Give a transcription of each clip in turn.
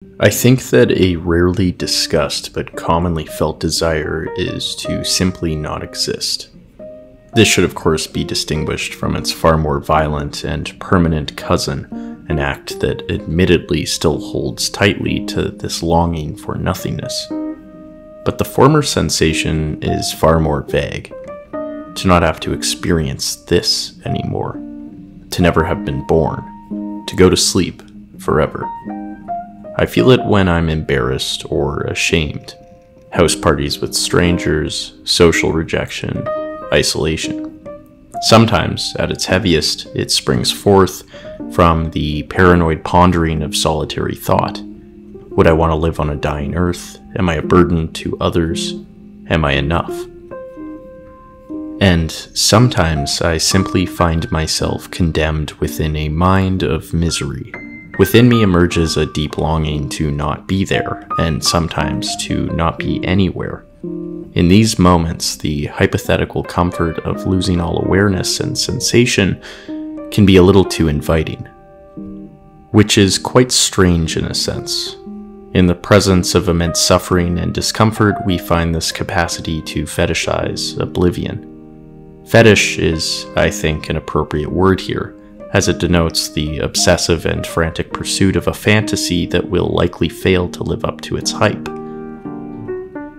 I think that a rarely discussed but commonly felt desire is to simply not exist. This should of course be distinguished from its far more violent and permanent cousin, an act that admittedly still holds tightly to this longing for nothingness. But the former sensation is far more vague. To not have to experience this anymore. To never have been born. To go to sleep forever. I feel it when I'm embarrassed or ashamed. House parties with strangers, social rejection, isolation. Sometimes, at its heaviest, it springs forth from the paranoid pondering of solitary thought. Would I want to live on a dying earth? Am I a burden to others? Am I enough? And sometimes I simply find myself condemned within a mind of misery. Within me emerges a deep longing to not be there, and sometimes to not be anywhere. In these moments, the hypothetical comfort of losing all awareness and sensation can be a little too inviting. Which is quite strange in a sense. In the presence of immense suffering and discomfort, we find this capacity to fetishize oblivion. Fetish is, I think, an appropriate word here, as it denotes the obsessive and frantic pursuit of a fantasy that will likely fail to live up to its hype.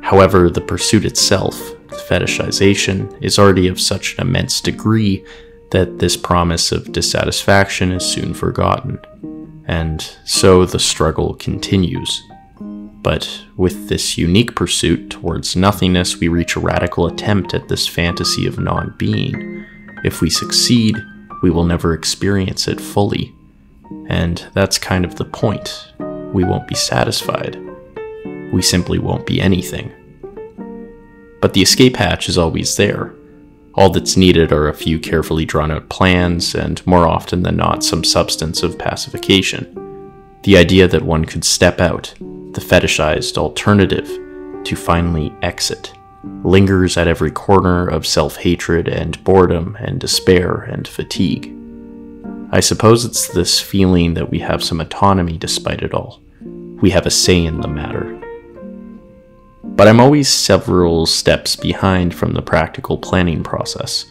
However, the pursuit itself, fetishization, is already of such an immense degree that this promise of dissatisfaction is soon forgotten, and so the struggle continues. But with this unique pursuit towards nothingness, we reach a radical attempt at this fantasy of non-being. If we succeed, we will never experience it fully. And that's kind of the point. We won't be satisfied. We simply won't be anything. But the escape hatch is always there. All that's needed are a few carefully drawn out plans, and more often than not, some substance of pacification. The idea that one could step out, the fetishized alternative, to finally exit, lingers at every corner of self-hatred and boredom and despair and fatigue. I suppose it's this feeling that we have some autonomy despite it all. We have a say in the matter. But I'm always several steps behind from the practical planning process,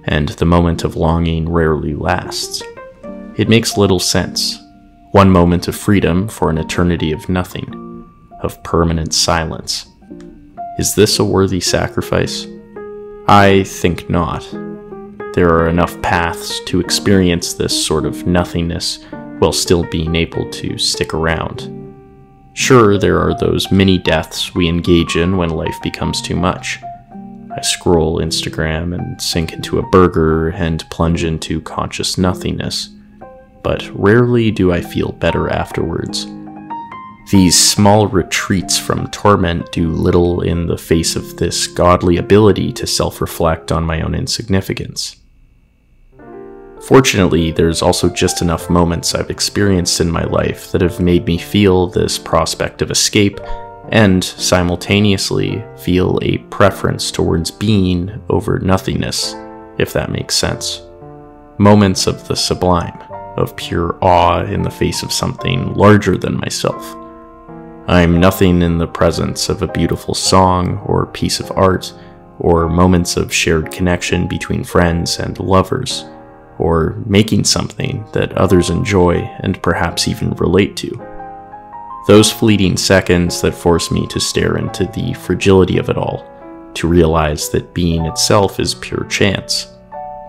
and the moment of longing rarely lasts. It makes little sense. One moment of freedom for an eternity of nothing, of permanent silence. Is this a worthy sacrifice? I think not. There are enough paths to experience this sort of nothingness while still being able to stick around. Sure, there are those mini-deaths we engage in when life becomes too much. I scroll Instagram and sink into a burger and plunge into conscious nothingness, but rarely do I feel better afterwards. These small retreats from torment do little in the face of this godly ability to self-reflect on my own insignificance. Fortunately, there's also just enough moments I've experienced in my life that have made me feel this prospect of escape and simultaneously feel a preference towards being over nothingness, if that makes sense. Moments of the sublime, of pure awe in the face of something larger than myself. I'm nothing in the presence of a beautiful song or piece of art, or moments of shared connection between friends and lovers, or making something that others enjoy and perhaps even relate to. Those fleeting seconds that force me to stare into the fragility of it all, to realize that being itself is pure chance.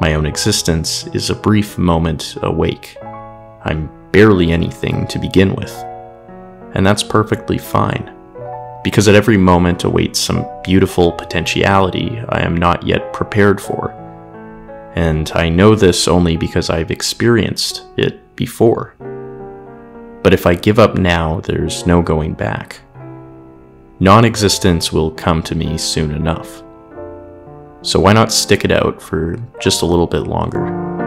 My own existence is a brief moment awake. I'm barely anything to begin with. And that's perfectly fine, because at every moment awaits some beautiful potentiality I am not yet prepared for. And I know this only because I've experienced it before. But if I give up now, there's no going back. Non-existence will come to me soon enough. So why not stick it out for just a little bit longer?